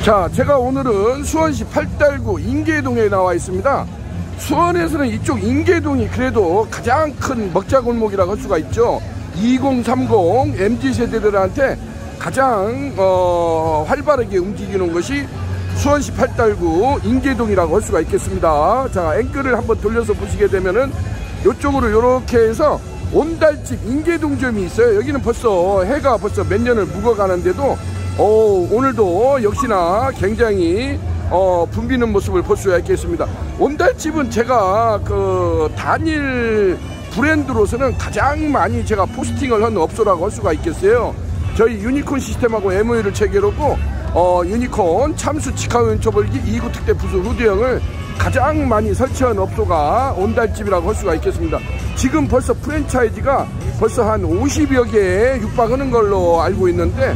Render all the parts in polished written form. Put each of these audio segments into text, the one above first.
자, 제가 오늘은 수원시 팔달구 인계동에 나와 있습니다. 수원에서는 이쪽 인계동이 그래도 가장 큰 먹자골목이라고 할 수가 있죠. 2030 MZ세대들한테 가장 활발하게 움직이는 것이 수원시 팔달구 인계동이라고 할 수가 있겠습니다. 자, 앵글을 한번 돌려서 보시게 되면은 이쪽으로 이렇게 해서 온달집 인계동점이 있어요. 여기는 벌써 해가 벌써 몇 년을 묵어가는데도 오늘도 역시나 굉장히 붐비는 모습을 볼 수가 있겠습니다. 온달집은 제가 그 단일 브랜드로서는 가장 많이 제가 포스팅을 한 업소라고 할 수가 있겠어요. 저희 유니콘 시스템하고 MOU를 체결하고 유니콘 참수 직화원 초벌기 2구 특대 부수 후드형을 가장 많이 설치한 업소가 온달집이라고 할 수가 있겠습니다. 지금 벌써 프랜차이즈가 벌써 한 50여 개에 육박하는 걸로 알고 있는데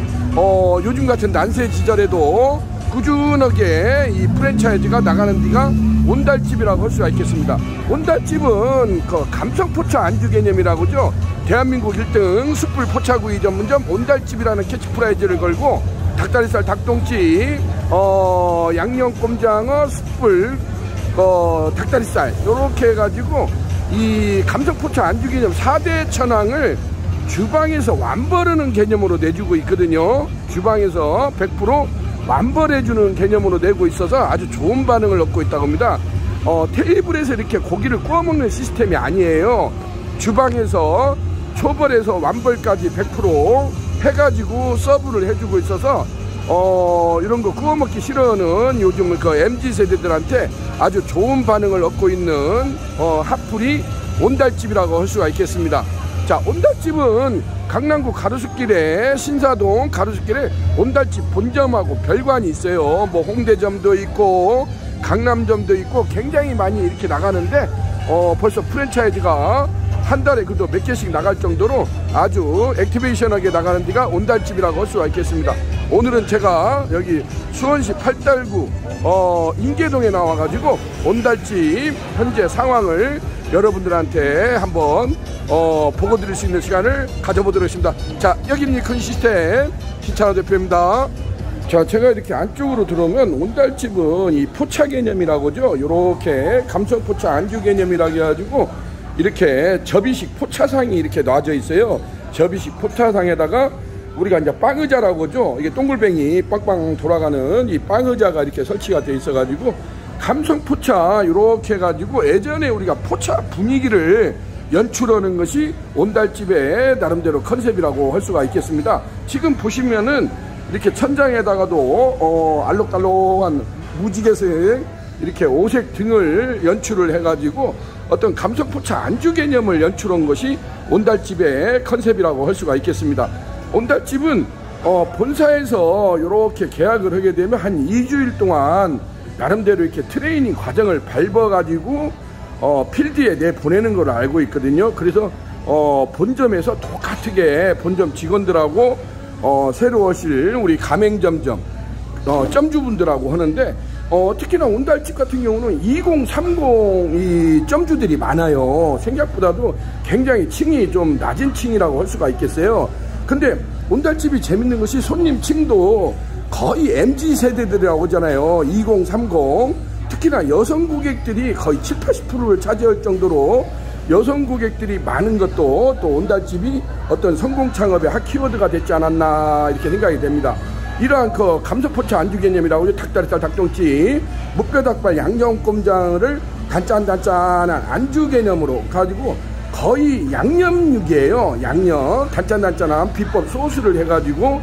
요즘 같은 난세 시절에도 꾸준하게 이 프랜차이즈가 나가는 데가 온달집이라고 할 수가 있겠습니다. 온달집은 그 감성포차 안주 개념이라고죠. 대한민국 1등 숯불 포차구이 전문점 온달집이라는 캐치프라이즈를 걸고 닭다리살, 닭똥집, 양념꼼장어, 숯불, 닭다리살 이렇게 해가지고 이 감성포차 안주 개념 4대 천왕을 주방에서 완벌하는 개념으로 내주고 있거든요. 주방에서 100% 완벌해주는 개념으로 내고 있어서 아주 좋은 반응을 얻고 있다고 합니다. 테이블에서 이렇게 고기를 구워 먹는 시스템이 아니에요. 주방에서 초벌에서 완벌까지 100% 해가지고 서브를 해주고 있어서 이런 거 구워 먹기 싫어하는 요즘 그 MZ세대들한테 아주 좋은 반응을 얻고 있는 핫플이 온달집이라고 할 수가 있겠습니다. 자, 온달집은 강남구 가로수길에 신사동 가로수길에 온달집 본점하고 별관이 있어요. 뭐 홍대점도 있고 강남점도 있고 굉장히 많이 이렇게 나가는데 벌써 프랜차이즈가 한 달에 그래도 몇 개씩 나갈 정도로 아주 액티베이션하게 나가는 데가 온달집이라고 할 수가 있겠습니다. 오늘은 제가 여기 수원시 팔달구 인계동에 나와가지고 온달집 현재 상황을 여러분들한테 한번 보고 드릴 수 있는 시간을 가져보도록 하겠습니다. 자, 여기는 유니콘 시스템 신찬호 대표입니다. 자, 제가 이렇게 안쪽으로 들어오면 온달집은 이 포차 개념이라고죠. 요렇게 감성포차 안주 개념이라고 해가지고 이렇게 접이식 포차상이 이렇게 놔져 있어요. 접이식 포차상에다가 우리가 이제 빵의자라고 하죠. 이게 동글뱅이 빵빵 돌아가는 이 빵의자가 이렇게 설치가 되어 있어 가지고 감성포차 이렇게 해가지고 예전에 우리가 포차 분위기를 연출하는 것이 온달집의 나름대로 컨셉이라고 할 수가 있겠습니다. 지금 보시면은 이렇게 천장에다가도 알록달록한 무지개색 이렇게 오색 등을 연출을 해가지고 어떤 감성포차 안주 개념을 연출한 것이 온달집의 컨셉이라고 할 수가 있겠습니다. 온달집은 본사에서 이렇게 계약을 하게 되면 한 2주일 동안 나름대로 이렇게 트레이닝 과정을 밟아가지고 필드에 내보내는 걸 알고 있거든요. 그래서 본점에서 똑같게 본점 직원들하고 새로 오실 우리 가맹점점 점주분들하고 하는데 특히나 온달집 같은 경우는 2030 이 점주들이 많아요. 생각보다도 굉장히 층이 좀 낮은 층이라고 할 수가 있겠어요. 근데 온달집이 재밌는 것이 손님 층도 거의 MZ세대들이라고 하잖아요. 2030 특히나 여성 고객들이 거의 70~80%를 차지할 정도로 여성 고객들이 많은 것도 또 온달집이 어떤 성공 창업의 핫 키워드가 됐지 않았나 이렇게 생각이 됩니다. 이러한 그 감성포차 안주 개념이라고 닭다리살, 닭똥집, 무뼈닭발, 양념꼼장을 단짠단짠한 안주 개념으로 가지고 거의 양념육이에요. 양념 단짠단짠한 비법 소스를 해가지고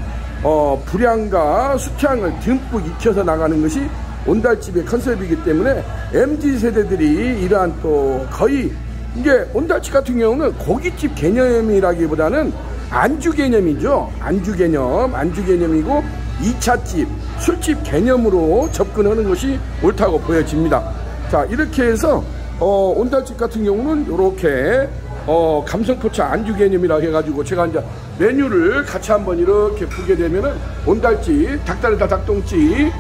불향과 수향을 듬뿍 익혀서 나가는 것이 온달집의 컨셉이기 때문에 MZ세대들이 이러한 또 거의 이게 온달집 같은 경우는 고깃집 개념이라기보다는 안주 개념이죠. 안주 개념이고 2차집, 술집 개념으로 접근하는 것이 옳다고 보여집니다. 자, 이렇게 해서 온달집 같은 경우는 이렇게 감성포차 안주 개념이라 해가지고 제가 이제 메뉴를 같이 한번 이렇게 보게 되면은 온달집, 닭다리살, 닭똥집,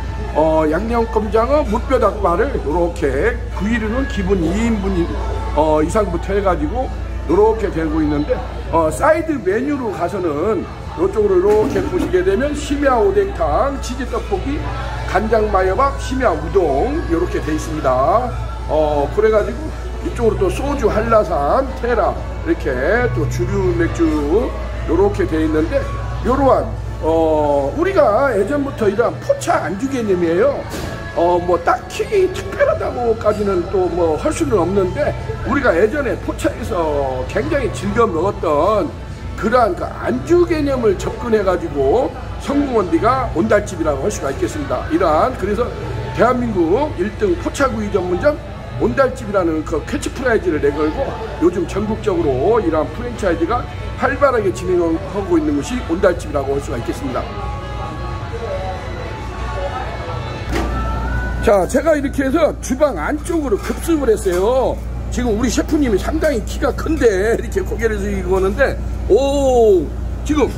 양념꼼장어, 무뼈닭발을 이렇게 구이류는 기본 2인분 이상부터 해가지고 이렇게 되고 있는데 사이드 메뉴로 가서는 이쪽으로 이렇게 보시게 되면 심야 오뎅탕, 치즈 떡볶이, 간장 마요밥, 심야 우동 이렇게 돼 있습니다. 그래가지고 이쪽으로 또 소주, 한라산, 테라 이렇게 또 주류 맥주 이렇게 돼 있는데, 요러한 우리가 예전부터 이러한 포차 안주 개념이에요. 뭐 딱히 특별하다고까지는 또 뭐 할 수는 없는데, 우리가 예전에 포차에서 굉장히 즐겨 먹었던 그러한 그 안주 개념을 접근해 가지고 성공한 데가 온달집이라고 할 수가 있겠습니다. 이러한, 그래서 대한민국 1등 포차구이 전문점 온달집이라는 그 캐치프라이즈를 내걸고 요즘 전국적으로 이러한 프랜차이즈가 활발하게 진행하고 있는 것이 온달집이라고 할 수가 있겠습니다. 자, 제가 이렇게 해서 주방 안쪽으로 급습을 했어요. 지금 우리 셰프님이 상당히 키가 큰데 이렇게 고개를 숙이고 오는데, 지금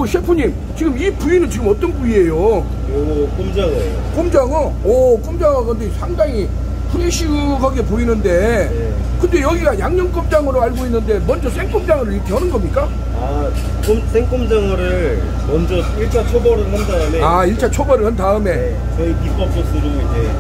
셰프님, 지금 이 부위는 지금 어떤 부위예요? 꼼장어예요. 꼼장어? 꼼장어. 근데 상당히 프레시하게 보이는데, 네. 근데 여기가 양념 꼼장어로 알고 있는데 먼저 생꼼장어를 이렇게 하는 겁니까? 생꼼장어를 먼저 1차 초벌을 한 다음에. 1차 초벌을 한 다음에. 네, 저희 비법 소스로 이제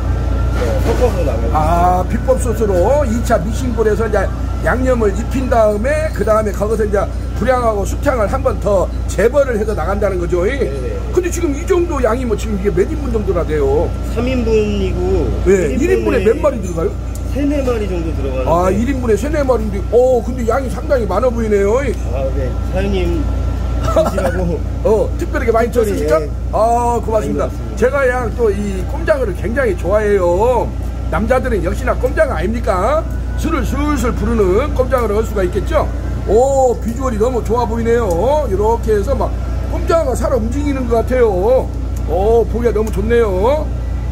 섞어서 나가요. 비법 소스로 2차 믹싱볼에서 이제 양념을 입힌 다음에, 그 다음에 거기서 이제 불향하고 수탕을 한 번 더 재벌을 해서 나간다는 거죠. 네네. 근데 지금 이 정도 양이 뭐 지금 이게 몇 인분 정도나 돼요? 3인분이고. 네, 1인분에 몇 마리 들어가요? 3, 4마리 정도 들어가는데. 1인분에 3, 4마리인데, 근데 양이 상당히 많아 보이네요. 네. 사장님 드시라고. 특별하게 많이 줬습니까? 예. 고맙습니다. 제가 양 또 이 꼼장어를 굉장히 좋아해요. 남자들은 역시나 꼼장어 아닙니까? 술을 술술 부르는 꼼장어를 할 수가 있겠죠? 비주얼이 너무 좋아 보이네요. 이렇게 해서 막 꼼장어가 살아 움직이는 것 같아요. 보기가 너무 좋네요.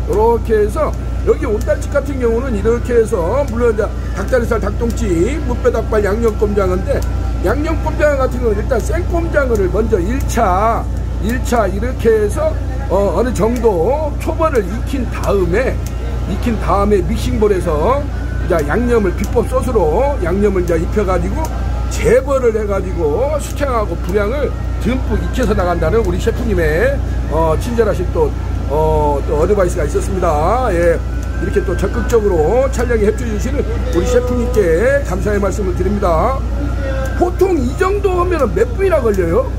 이렇게 해서 여기 온달집 같은 경우는 이렇게 해서, 물론 이제 닭다리살, 닭똥집, 무뼈닭발, 양념꼼장어인데, 양념꼼장어 같은 경우는 일단 생꼼장어를 먼저 1차 이렇게 해서 어느 정도 초벌을 익힌 다음에 믹싱볼에서 이제 양념을 비법 소스로 양념을 이제 입혀가지고 재벌을 해가지고 수창하고 불향을 듬뿍 익혀서 나간다는 우리 셰프님의 친절하신 또 어드바이스가 있었습니다. 예. 이렇게 또 적극적으로 촬영에 협조해주시는 우리 셰프님께 감사의 말씀을 드립니다. 보통 이 정도 하면 몇 분이나 걸려요?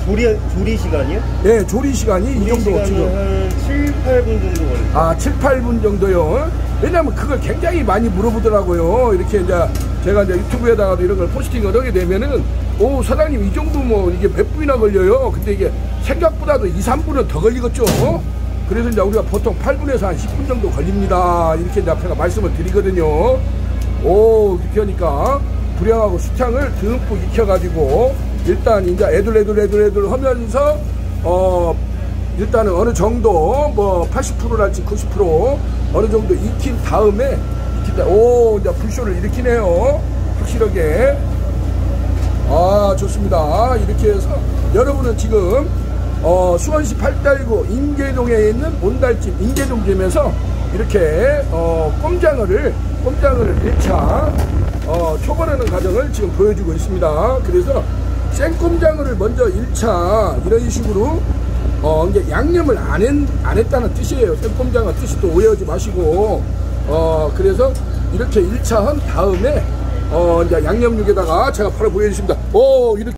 조리 시간이요? 네, 조리 시간이 이 정도 지금 한 7, 8분 정도 걸려요. 7, 8분 정도요? 왜냐면 그걸 굉장히 많이 물어보더라고요. 이렇게 이제 제가 이제 유튜브에다가도 이런 걸 포스팅을 하게 되면은, 사장님 이 정도 뭐 이게 몇 분이나 걸려요? 근데 이게 생각보다도 2, 3분은 더 걸리겠죠? 그래서 이제 우리가 보통 8분에서 한 10분 정도 걸립니다. 이렇게 이제 제가 말씀을 드리거든요. 이렇게 하니까 불향하고 수탕을 듬뿍 익혀가지고 일단 이제 애들 하면서 일단은 어느 정도 뭐 80%랄지 90% 어느 정도 익힌 다음에 이제 불쇼를 일으키네요. 확실하게. 좋습니다. 이렇게 해서 여러분은 지금 수원시 8달구 인계동에 있는 온달집 인계동점에서 이렇게 꼼장어를 1차 초벌하는 과정을 지금 보여주고 있습니다. 그래서 생꼼장어를 먼저 1차 이런 식으로 이제 양념을 안 했다는 뜻이에요. 생꼼장어 뜻이 또 오해하지 마시고, 그래서 이렇게 1차 한 다음에 이제 양념육에다가 제가 바로 보여주십니다. 이렇게